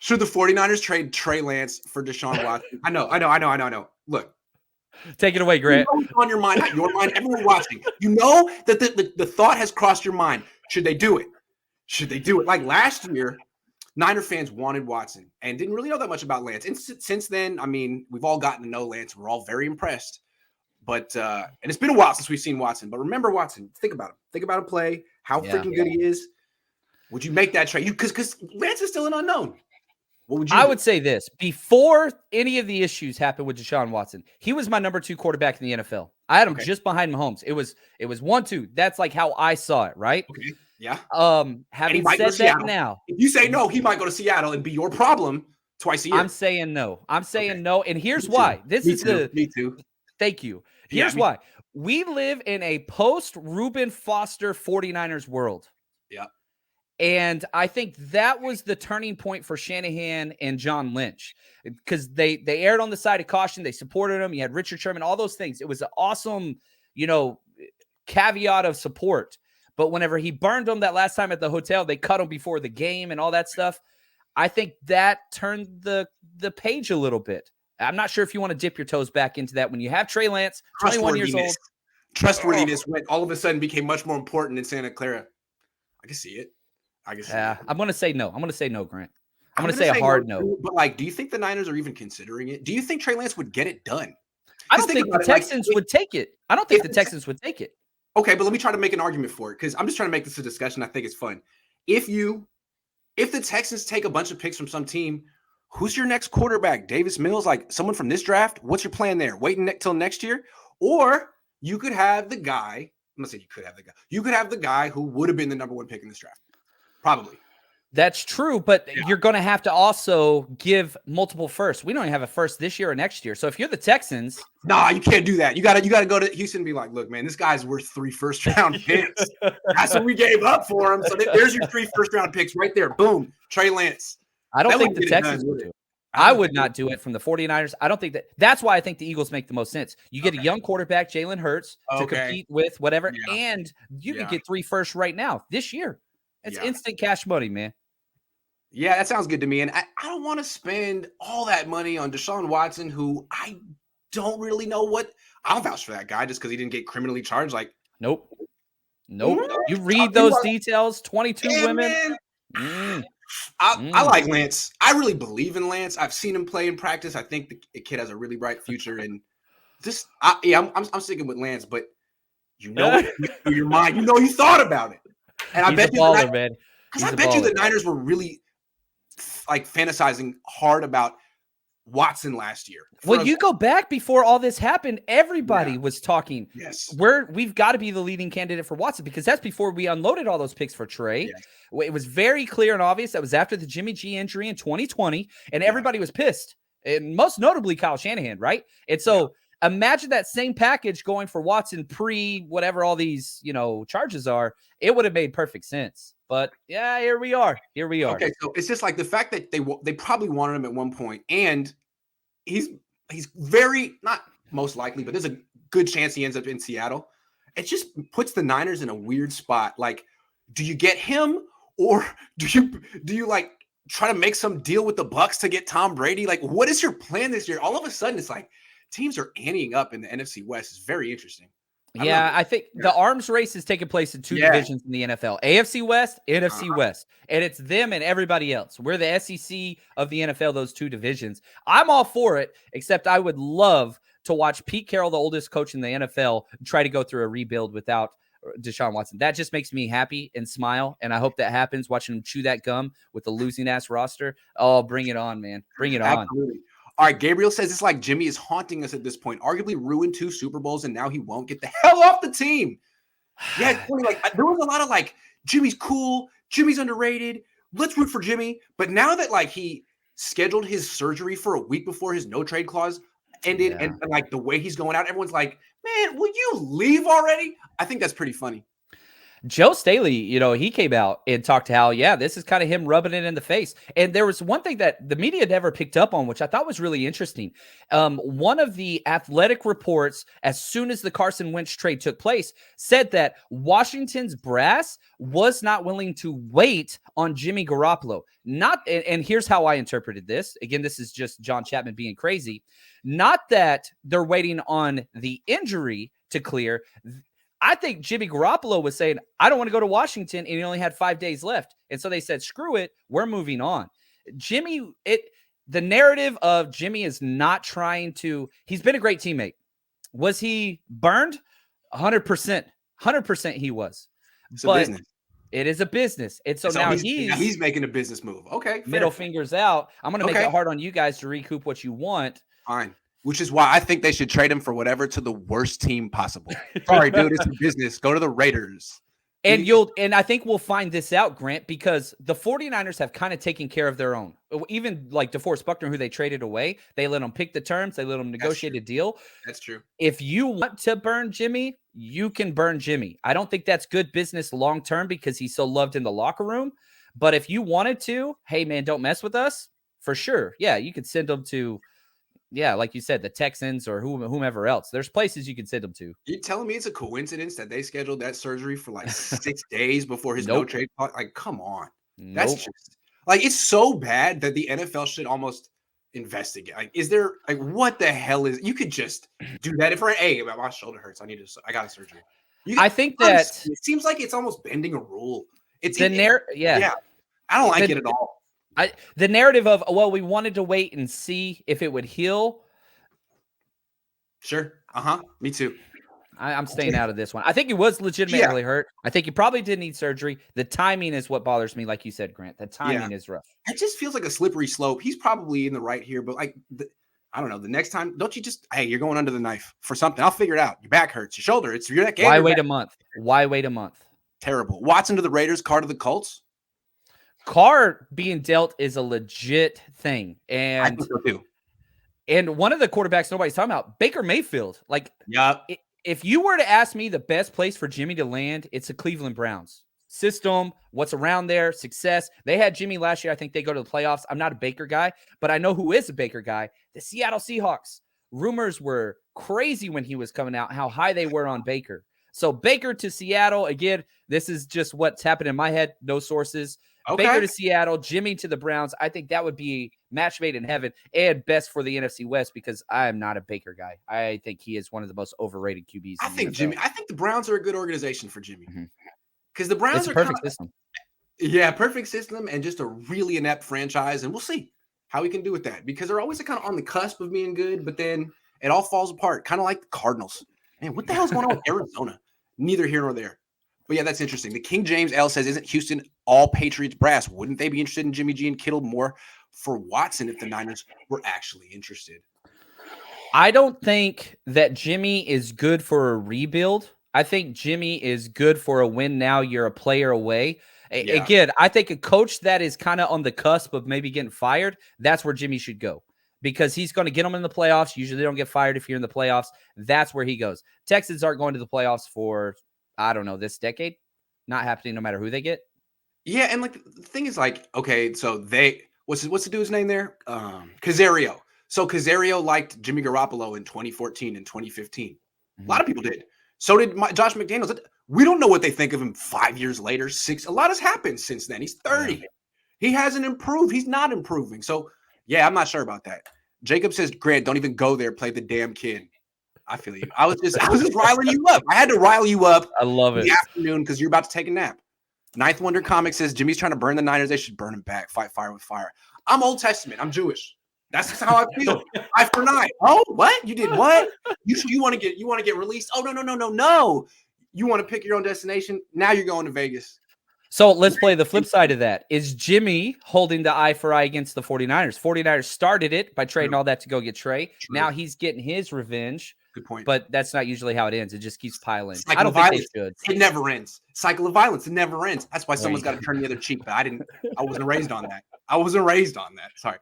Should the 49ers trade Trey Lance for Deshaun Watson? I know. Look. Take it away, Grant. You know what's on your mind, everyone watching. You know that the thought has crossed your mind. Should they do it? Like last year, Niner fans wanted Watson and didn't really know that much about Lance. And since then, I mean, we've all gotten to know Lance. We're all very impressed. But and it's been a while since we've seen Watson. But remember Watson. Think about him. Think about him play. How freaking good he is. Would you make that trade? Because Lance is still an unknown. What would you? I would say this. Before any of the issues happened with Deshaun Watson, he was my number 2 quarterback in the NFL. I had him just behind Mahomes. It was 1-2. That's like how I saw it, right? Okay. Yeah. Having said that now. If you say no, he might go to Seattle and be your problem twice a year. I'm saying no. And here's why. Me too. Thank you. Here's why. We live in a post-Reuben Foster 49ers world. Yeah. And I think that was the turning point for Shanahan and John Lynch because they erred on the side of caution. They supported him. You had Richard Sherman, all those things. It was an awesome, caveat of support. But whenever he burned them that last time at the hotel, they cut him before the game and all that stuff. I think that turned the page a little bit. I'm not sure if you want to dip your toes back into that when you have Trey Lance, 21 years old. Trustworthiness went all of a sudden became much more important in Santa Clara. I can see it. I'm going to say no. I'm going to say no, Grant. I'm going to say a hard no. But, do you think the Niners are even considering it? Do you think Trey Lance would get it done? I don't think the Texans would take it. I don't think the Texans would take it. Okay, but let me try to make an argument for it because I'm just trying to make this a discussion. I think it's fun. If the Texans take a bunch of picks from some team, who's your next quarterback? Davis Mills, like someone from this draft? What's your plan there? Waiting till next year? Or you could have the guy. I'm going to say you could have the guy. You could have the guy who would have been the number 1 pick in this draft. Probably. That's true, but you're going to have to also give multiple firsts. We don't even have a first this year or next year. So if you're the Texans, nah, you can't do that. You got to go to Houston and be like, look, man, this guy's worth 3 first-round picks. That's what we gave up for him. So there's your 3 first-round picks right there. Boom, Trey Lance. I don't think the Texans would do it. I would not do it from the 49ers. I don't think that's why I think the Eagles make the most sense. You get a young quarterback, Jalen Hurts, to compete with whatever, and you can get 3 firsts right now this year. It's instant cash money, man. Yeah, that sounds good to me. And I don't want to spend all that money on Deshaun Watson, who I don't really know what. I don't vouch for that guy just because he didn't get criminally charged. Like, nope. You read those details, 22 women. I like Lance. I really believe in Lance. I've seen him play in practice. I think the kid has a really bright future. And I'm sticking with Lance, but through your mind, you thought about it. And I bet you the Niners were really fantasizing hard about Watson last year. Well, you go back before all this happened, everybody was talking. Yes. We've got to be the leading candidate for Watson because that's before we unloaded all those picks for Trey. Yes. It was very clear and obvious. That was after the Jimmy G injury in 2020, and everybody was pissed. And most notably Kyle Shanahan, right? And so imagine that same package going for Watson whatever all these, charges are. It would have made perfect sense. But here we are. Okay, so it's just like the fact that they probably wanted him at one point, and he's very not most likely, but there's a good chance he ends up in Seattle. It just puts the Niners in a weird spot. Like, do you get him, or do you try to make some deal with the Bucs to get Tom Brady? Like, what is your plan this year? All of a sudden, it's like teams are anteing up in the NFC West. It's very interesting. I think the arms race is taking place in 2 divisions in the NFL, AFC West, NFC West, and it's them and everybody else. We're the SEC of the NFL, those 2 divisions. I'm all for it, except I would love to watch Pete Carroll, the oldest coach in the NFL, try to go through a rebuild without Deshaun Watson. That just makes me happy and smile, and I hope that happens, watching him chew that gum with the losing-ass roster. Oh, bring it on, man. Bring it on. Absolutely. All right, Gabriel says it's like Jimmy is haunting us at this point. Arguably ruined 2 Super Bowls, and now he won't get the hell off the team. Yeah, it's funny. There was a lot of Jimmy's cool, Jimmy's underrated. Let's root for Jimmy. But now that he scheduled his surgery for a week before his no trade clause ended, and the way he's going out, everyone's like, "Man, will you leave already?" I think that's pretty funny. Joe Staley, he came out and talked how, this is kind of him rubbing it in the face. And there was one thing that the media never picked up on, which I thought was really interesting. One of the Athletic reports, as soon as the Carson Wentz trade took place, said that Washington's brass was not willing to wait on Jimmy Garoppolo. And here's how I interpreted this. Again, this is just John Chapman being crazy. Not that they're waiting on the injury to clear. I think Jimmy Garoppolo was saying, I don't want to go to Washington, and he only had 5 days left. And so they said, screw it, we're moving on. The narrative of Jimmy is not trying to, he's been a great teammate. Was he burned? 100%. 100% he was. It's a business. It is a business. And so now he's making a business move. Okay. Middle fingers out. I'm going to make it hard on you guys to recoup what you want. Fine. Which is why I think they should trade him for whatever to the worst team possible. Sorry, dude, it's a business. Go to the Raiders. And I think we'll find this out, Grant, because the 49ers have kind of taken care of their own. Even like DeForest Buckner, who they traded away, they let him pick the terms. They let him negotiate a deal. That's true. If you want to burn Jimmy, you can burn Jimmy. I don't think that's good business long-term because he's so loved in the locker room. But if you wanted to, hey, man, don't mess with us, for sure. Yeah, you could send him to, like you said, the Texans or whomever else. There's places you can send them to. You're telling me it's a coincidence that they scheduled that surgery for like 6 days before his no trade? Like, come on. That's just like, it's so bad that the NFL should almost investigate. Like, is there like, what the hell is, you could just do that if my shoulder hurts. I got a surgery. I think that it seems like it's almost bending a rule. It's I don't like it at all. The narrative of, we wanted to wait and see if it would heal. Sure. Me too. I'm staying out of this one. I think he was legitimately hurt. I think he probably did need surgery. The timing is what bothers me, like you said, Grant. The timing is rough. It just feels like a slippery slope. He's probably in the right here, but like, I don't know. The next time, don't you just, you're going under the knife for something. I'll figure it out. Your back hurts. Your shoulder. It's your neck. Why wait a month? Why wait a month? Terrible. Watson to the Raiders, Carr to the Colts. Carr being dealt is a legit thing. And I think so too. And one of the quarterbacks nobody's talking about, Baker Mayfield. Like, if you were to ask me the best place for Jimmy to land, it's the Cleveland Browns. System, what's around there, success. They had Jimmy last year. I think they go to the playoffs. I'm not a Baker guy, but I know who is a Baker guy. The Seattle Seahawks. Rumors were crazy when he was coming out, how high they were on Baker. So Baker to Seattle. Again, this is just what's happened in my head. No sources. Okay. Baker to Seattle, Jimmy to the Browns. I think that would be match made in heaven and best for the NFC West because I am not a Baker guy. I think he is one of the most overrated QBs. I think the Browns are a good organization for Jimmy because the Browns are perfect system. Yeah, perfect system and just a really inept franchise. And we'll see how we can do with that because they're always kind of on the cusp of being good, but then it all falls apart, kind of like the Cardinals. Man, what the hell's going on with Arizona? Neither here nor there. But yeah, that's interesting. The King James L says, isn't Houston all Patriots brass? Wouldn't they be interested in Jimmy G and Kittle more for Watson if the Niners were actually interested? I don't think that Jimmy is good for a rebuild. I think Jimmy is good for a win now. You're a player away. Yeah. Again, I think a coach that is kind of on the cusp of maybe getting fired, that's where Jimmy should go because he's going to get them in the playoffs. Usually they don't get fired if you're in the playoffs. That's where he goes. Texans aren't going to the playoffs for, I don't know, this decade. Not happening no matter who they get. Yeah, and like the thing is like, okay, so what's the dude's name there? Caserio. So Caserio liked Jimmy Garoppolo in 2014 and 2015. Mm-hmm. A lot of people did. So did Josh McDaniels. We don't know what they think of him 5 years later, 6. A lot has happened since then. He's 30. Yeah. He hasn't improved. He's not improving. So yeah, I'm not sure about that. Jacob says, Grant, don't even go there. Play the damn kid. I feel you. I was just riling you up. I had to rile you up. I love it. In the afternoon because you're about to take a nap. Ninth Wonder Comics says Jimmy's trying to burn the Niners. They should burn him back. Fight fire with fire. I'm Old Testament. I'm Jewish. That's how I feel. Eye for an eye. Oh, what? You did what? You want to get released? Oh, no. You want to pick your own destination? Now you're going to Vegas. So let's play the flip side of that. Is Jimmy holding the eye for eye against the 49ers? 49ers started it by trading all that to go get Trey. True. Now he's getting his revenge. Good point. But that's not usually how it ends. It just keeps piling. I don't think they should. It never ends. Cycle of violence. It never ends. That's why someone's got to turn the other cheek. But I wasn't raised on that. Sorry.